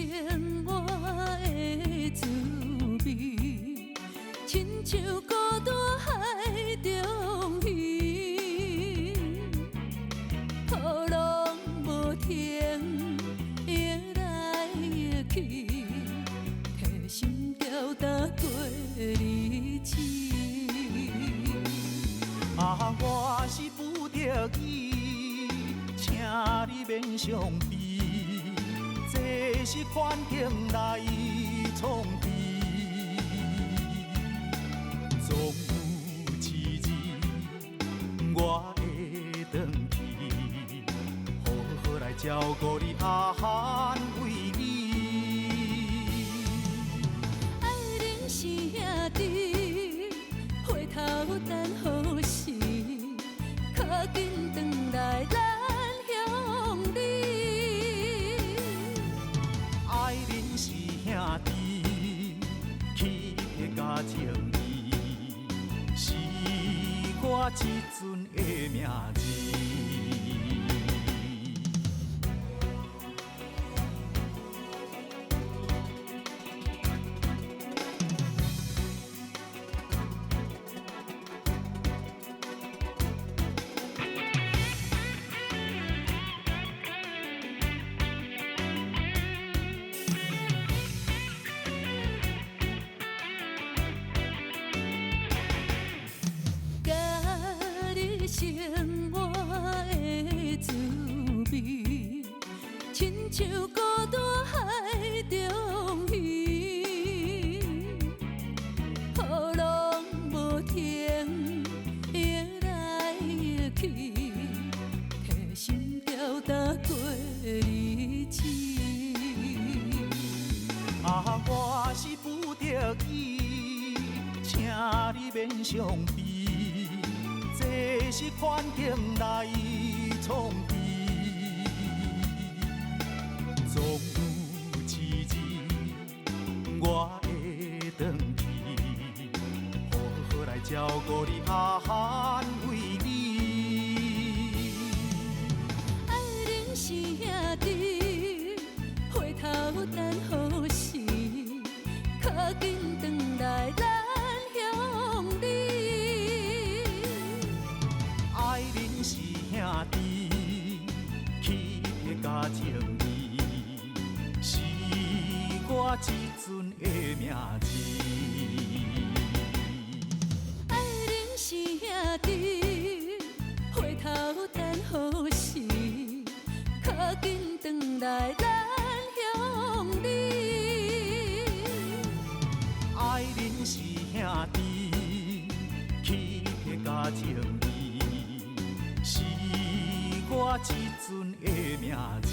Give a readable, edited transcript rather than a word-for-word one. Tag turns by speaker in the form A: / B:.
A: 生活的滋味，亲像孤单海中鱼，波浪无停，摇来摇去，提心吊胆过日子。
B: 啊，我是不得已，请你免伤悲，这是环境来创治，总有一日我会转去，好好来照顾你，安慰你。
A: 爱人是兄弟，回头等好时，较紧转来咱乡里。
B: 爱人是兄弟，起的甲情义，是我一阵的名字。
A: 生活的滋味，亲像孤单海中鱼，波浪无停，摇来摇去，提心吊胆过日子。
B: 啊，我是不得已，请你免伤悲，这是环境来创治，总有一日我会转去，好好来照顾你，安慰你。
A: 爱人是兄弟，回头等好时，较紧转来咱乡里。
B: 爱人是兄弟，起的甲情义，是我一阵的名字。
A: 爱人是兄弟，回头等好时，较紧转来咱乡里。
B: 爱人是兄弟，起的甲情义，是我一阵的名字。